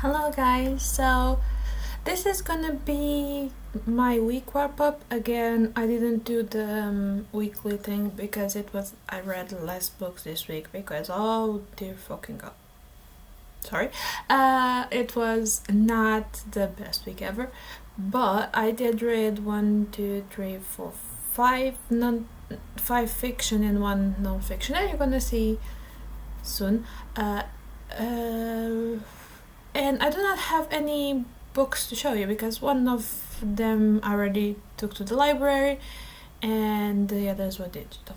Hello guys, so this is gonna be my week wrap up. Again, I didn't do the weekly thing because I read less books this week because oh dear fucking god. Sorry. It was not the best week ever, but I did read one, two, three, four, five fiction and one non-fiction, and you're gonna see soon. Uh, and I do not have any books to show you because one of them I already took to the library and the others were digital.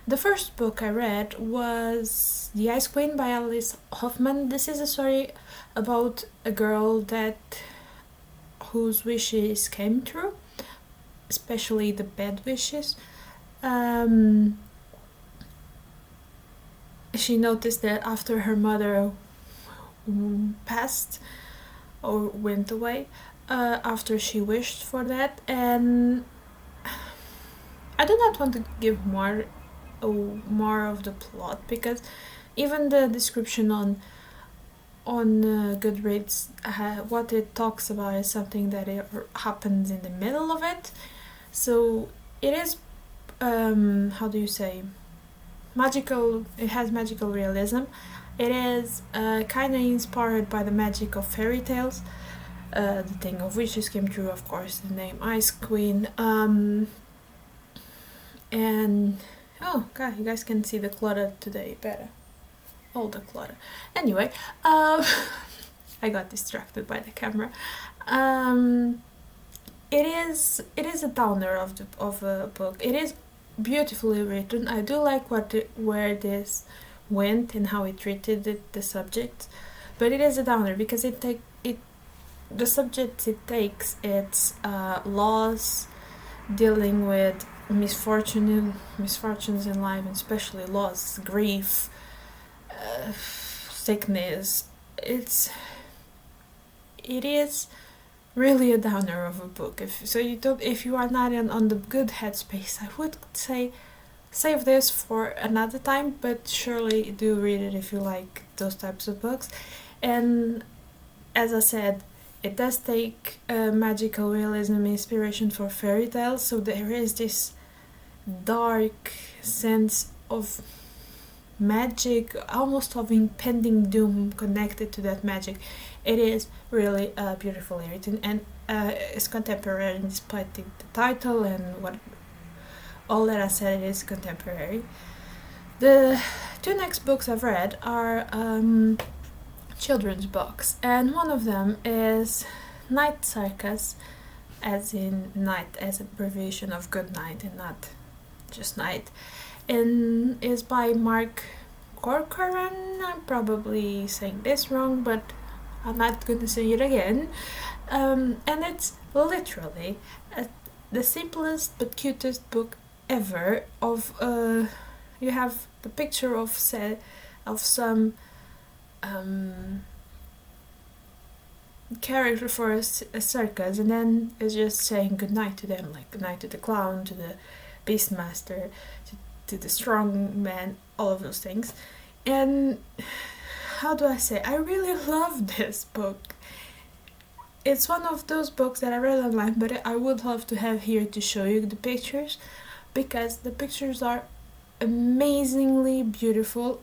The first book I read was The Ice Queen by Alice Hoffman. This is a story about a girl whose wishes came true, especially the bad wishes. She noticed that after her mother passed or went away, after she wished for that, and I do not want to give more of the plot because even the description on Goodreads, what it talks about is something that happens in the middle of it, so it is how do you say, magical. It has magical realism. It is kind of inspired by the magic of fairy tales. The thing of wishes came true, of course, the name Ice Queen. And oh god, you guys can see the clutter today better. All the clutter. Anyway, I got distracted by the camera. It is a downer of a book. It is beautifully written. I do like where this went and how it treated the subject, but it is a downer because the subject it takes, it's loss, dealing with misfortunes in life, and especially loss, grief, sickness. It is really a downer of a book. If you are not on the good headspace, I would say save this for another time, but surely do read it if you like those types of books. And as I said, it does take magical realism inspiration for fairy tales, so there is this dark sense of magic, almost of impending doom connected to that magic. It is really beautifully written, and it's contemporary despite the title and what all that I said. It is contemporary. The two next books I've read are children's books, and one of them is Night Circus, as in night as abbreviation of good night and not just night, and is by Mark Corcoran. I'm probably saying this wrong, but I'm not going to say it again. And it's literally the simplest but cutest book ever. You have the picture of some character for a circus, and then it's just saying goodnight to them, like goodnight to the clown, to the beastmaster, to the strong man, all of those things. And how do I say, I really love this book. It's one of those books that I read online, but I would love to have here to show you the pictures, because the pictures are amazingly beautiful.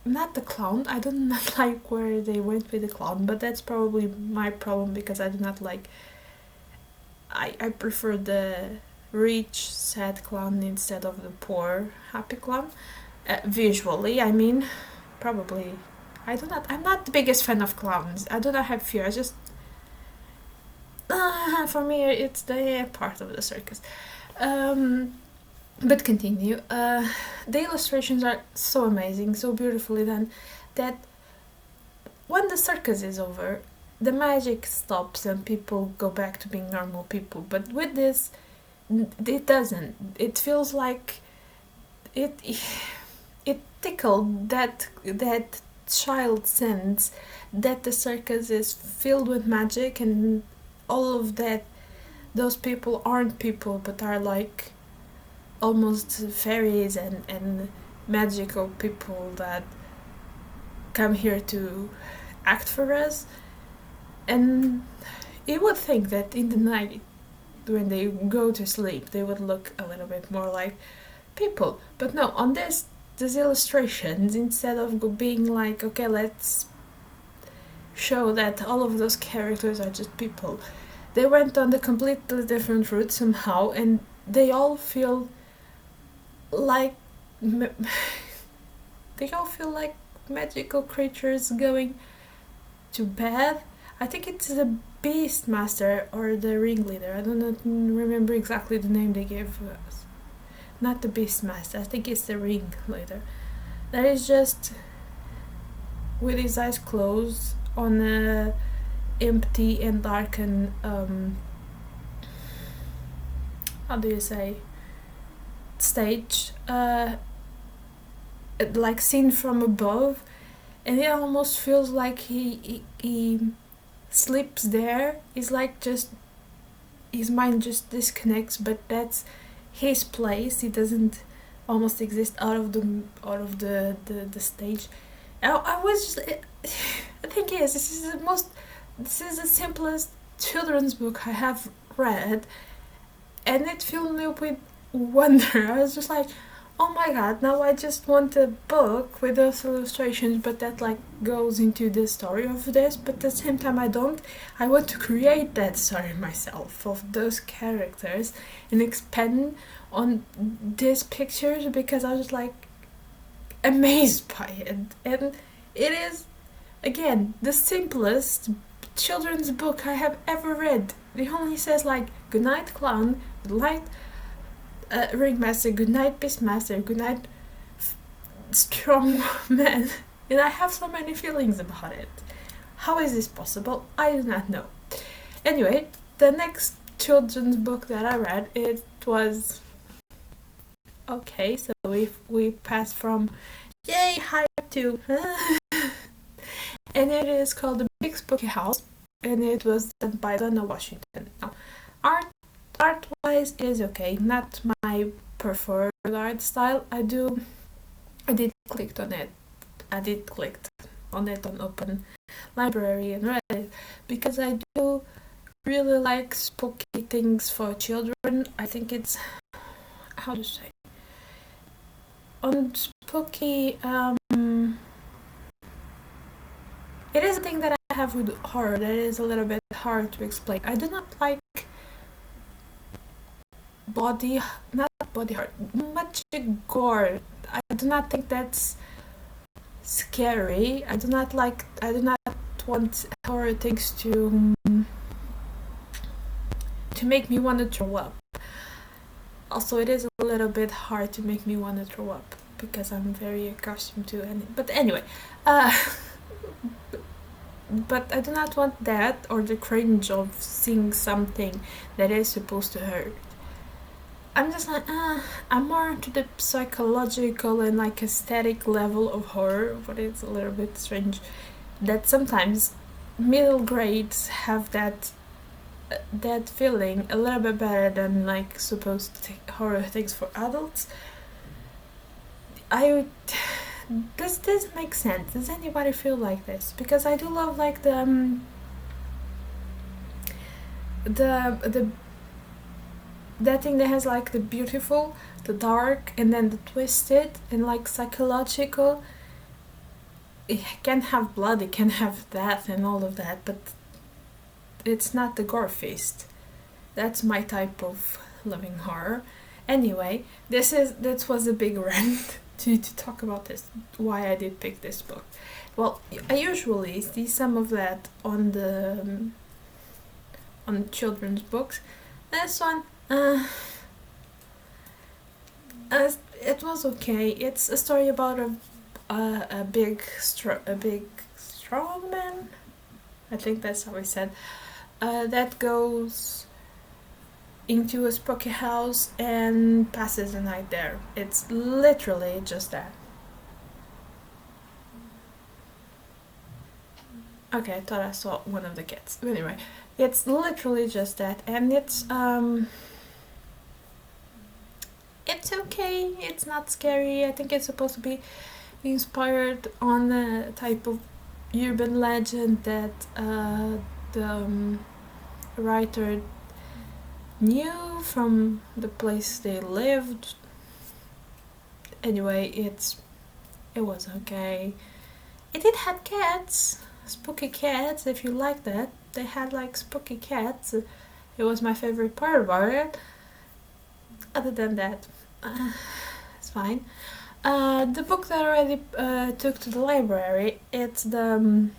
Not the clown, I do not like where they went with the clown, but that's probably my problem because I do not like, I prefer the rich sad clown instead of the poor happy clown. Visually, I mean, probably I'm not the biggest fan of clowns. I do not have fear. I just for me it's the part of the circus. But continue. The illustrations are so amazing, so beautifully done, that when the circus is over, the magic stops and people go back to being normal people. But with this, it doesn't. It feels like it tickled that child sense that the circus is filled with magic, and all of that. Those people aren't people, but are like almost fairies and magical people that come here to act for us. And you would think that in the night, when they go to sleep, they would look a little bit more like people. But no, on these illustrations, instead of being like, okay, let's show that all of those characters are just people, they went on the completely different route somehow, and they all feel like they all feel like magical creatures going to bed. I think it's the Beastmaster or the Ringleader. I don't remember exactly the name they gave us. Not the Beastmaster. I think it's the Ringleader. That is just with his eyes closed on a empty and darkened how do you say, stage, like seen from above, and it almost feels like he sleeps there. It's like just his mind just disconnects, but that's his place. He doesn't almost exist out of the stage. I was just, the thing is, this is the simplest children's book I have read, and it filled me with wonder. I was just like, oh my god, now I just want a book with those illustrations, but that like goes into the story of this, but at the same time I don't. I want to create that story myself of those characters and expand on these pictures, because I was like amazed by it. And it is, again, the simplest children's book I have ever read. It only says like, good night clown, good night ringmaster, good night beastmaster, good night strong man, and I have so many feelings about it. How is this possible? I do not know. Anyway, the next children's book that I read, it was okay. So we passed from yay hype to and it is called The Big Spooky House, and it was done by Donna Washington. Now, art wise is okay, not my preferred art style. I did click on it. I did click on it on Open Library and read it, because I do really like spooky things for children. I think it's, how to say, on spooky, it is a thing that I have with horror that is a little bit hard to explain. I do not like not body horror, much gore. I do not think that's scary. I do not want horror things to make me want to throw up. Also, it is a little bit hard to make me want to throw up, because I'm very accustomed to it. But anyway, but I do not want that, or the cringe of seeing something that is supposed to hurt. I'm just like, I'm more into the psychological and like aesthetic level of horror, but it's a little bit strange that sometimes middle grades have that feeling a little bit better than like supposed horror things for adults. Does this make sense? Does anybody feel like this? Because I do love like the that thing that has like the beautiful, the dark, and then the twisted and like psychological. It can have blood, it can have death and all of that, but it's not the gore feast. That's my type of loving horror. Anyway, that was a big rant to talk about this, why I did pick this book. Well, I usually see some of that on the on children's books. This one, it was okay. It's a story about a big strong man. I think that's how I said. That goes into a spooky house and passes the night there. It's literally just that. Okay, I thought I saw one of the kids. But anyway, it's literally just that, and it's okay. It's not scary. I think it's supposed to be inspired on a type of urban legend that the writer knew from the place they lived. Anyway, it was okay. It did have cats, spooky cats. If you like that, they had like spooky cats. It was my favorite part about it. Other than that, it's fine. The book that I already took to the library, it's the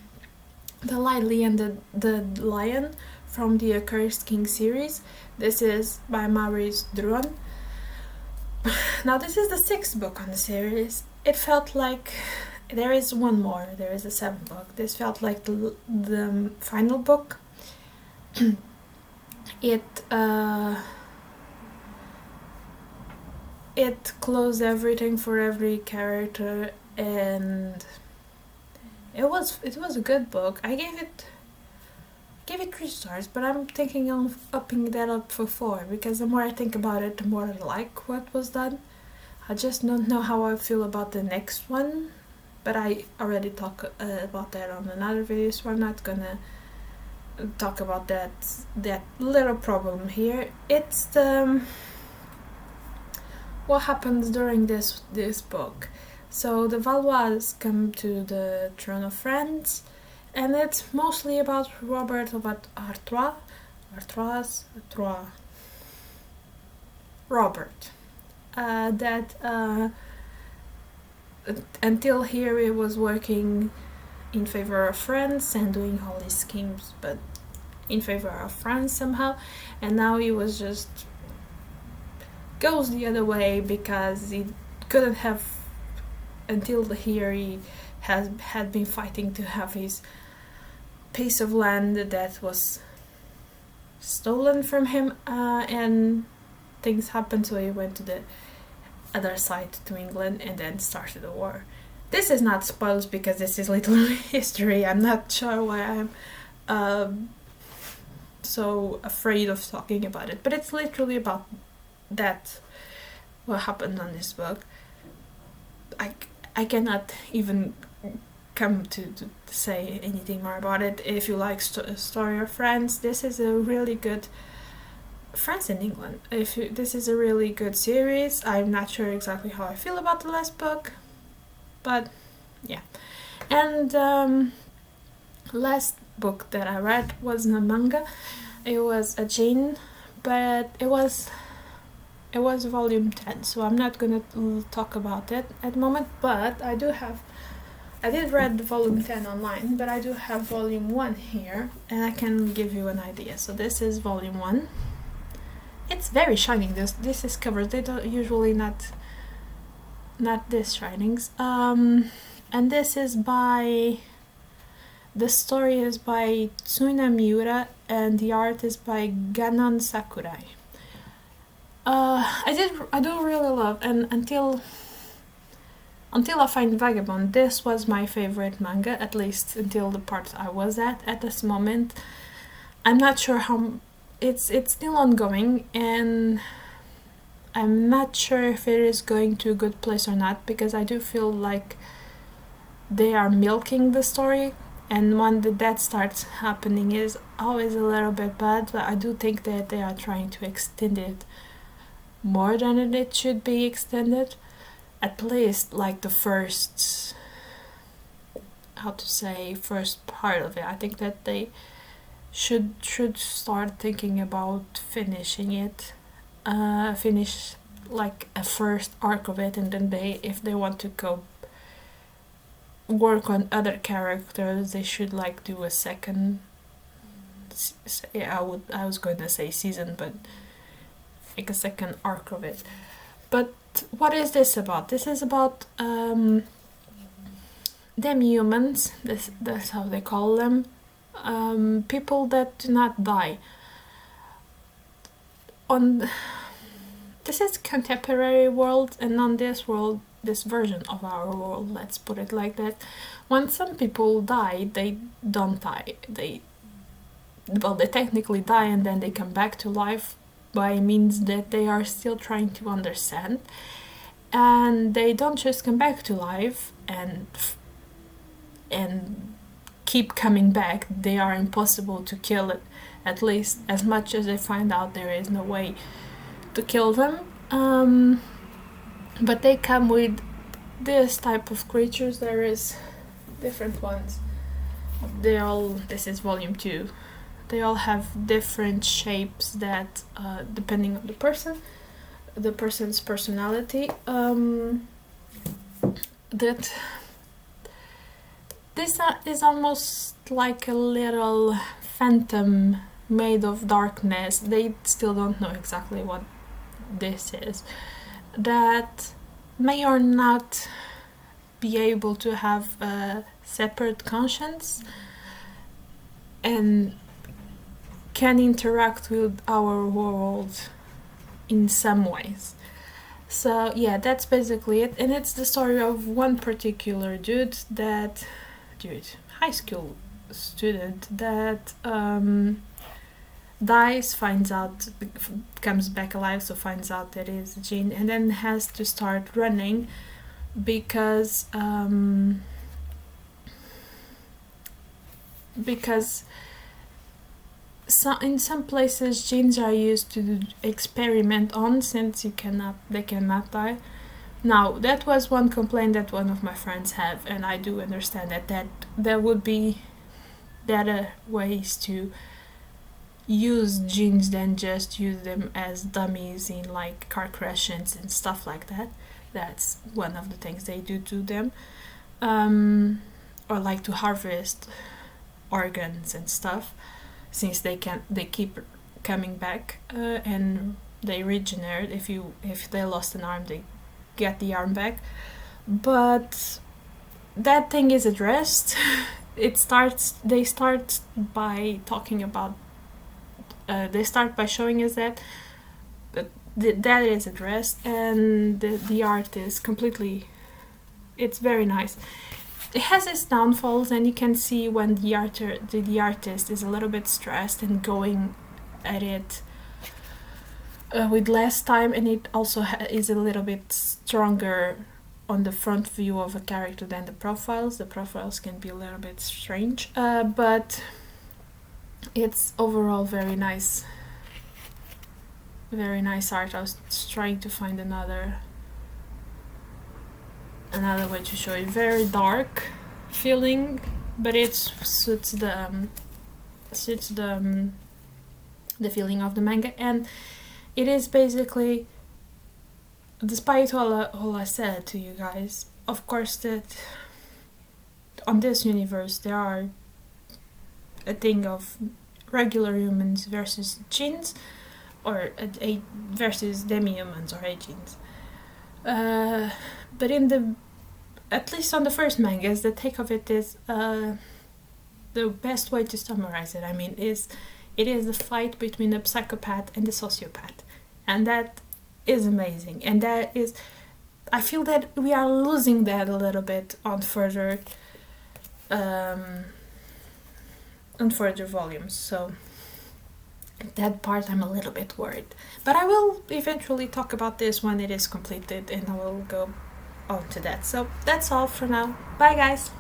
Lightly and the Lion from the Accursed King series. This is by Maurice Druon. Now this is the 6th book on the series. It felt like there is one more. There is a 7th book. This felt like the final book. It closed everything for every character, and it was a good book. I gave it 3 stars, but I'm thinking of upping that up for 4, because the more I think about it, the more I like what was done. I just don't know how I feel about the next one, but I already talked about that on another video, so I'm not gonna talk about that little problem here. It's what happens during this book. So the Valois come to the throne of France, and it's mostly about Robert of Artois. Robert. That until here he was working in favor of France and doing all these schemes, but in favor of France somehow, and now he was just goes the other way because he couldn't have. Until here he had been fighting to have his piece of land that was stolen from him, and things happened, so he went to the other side, to England, and then started a war. This is not spoilers because this is literally history. I'm not sure why I'm so afraid of talking about it, but it's literally about that, what happened on this book. I cannot even come to say anything more about it. If you like Story of France, this is a really good France and England. This is a really good series. I'm not sure exactly how I feel about the last book, but yeah. And last book that I read was a manga. It was Ajin, but it was volume 10, so I'm not gonna talk about it at the moment, but I did read the volume 10 online, but I do have volume 1 here, and I can give you an idea. So this is volume 1. It's very shining. This is covered. They don't usually not this shinings. And this is the story is by Tsuna Miura, and the art is by Ganon Sakurai. I do really love, and until I find Vagabond, this was my favorite manga, at least until the part I was at this moment. I'm not sure how it's still ongoing, and I'm not sure if it is going to a good place or not, because I do feel like they are milking the story, and when that starts happening is always a little bit bad, but I do think that they are trying to extend it more than it should be extended, at least like the first part of it. I think that they should start thinking about finishing it, finish like a first arc of it, and then if they want to go work on other characters, they should like do a second. I was going to say season, but like a second arc of it. But what is this about? This is about demi-humans. That's how they call them. People that do not die. This is contemporary world, and on this world, this version of our world, let's put it like that, when some people die, they don't die. They technically die, and then they come back to life by means that they are still trying to understand, and they don't just come back to life and keep coming back. They are impossible to kill it, at least as much as they find out there is no way to kill them. But they come with this type of creatures. There is different ones. This is volume 2. They all have different shapes that, depending on the person's personality, that this is almost like a little phantom made of darkness. They still don't know exactly what this is. That may or not be able to have a separate conscience and can interact with our world in some ways. So yeah, that's basically it, and it's the story of one particular high school student that dies, finds out, comes back alive, so finds out that it's Ajin, and then has to start running because in some places genes are used to experiment on, since they cannot die. Now, that was one complaint that one of my friends have, and I do understand that there would be better ways to use genes than just use them as dummies in like car crashes and stuff like that. That's one of the things they do to them, or like to harvest organs and stuff, since they keep coming back, and they regenerate. If they lost an arm, they get the arm back. But that thing is addressed. They start by talking about. They start by showing us that that is addressed, and the art is completely. It's very nice. It has its downfalls, and you can see when the artist is a little bit stressed and going at it with less time, and it also is a little bit stronger on the front view of a character than the profiles. The profiles can be a little bit strange, but it's overall very nice. Very nice art. I was trying to find another way to show it. Very dark feeling, but it suits the feeling of the manga, and it is basically, despite all I said to you guys, of course, that on this universe there are a thing of regular humans versus genes, or versus demi-humans or Ajins. But at least on the first mangas, the take of it is the best way to summarize it. I mean, it is the fight between the psychopath and the sociopath, and that is amazing. And that is, I feel that we are losing that a little bit on further volumes. So that part I'm a little bit worried, but I will eventually talk about this when it is completed, and I will go on to that. So that's all for now. Bye guys.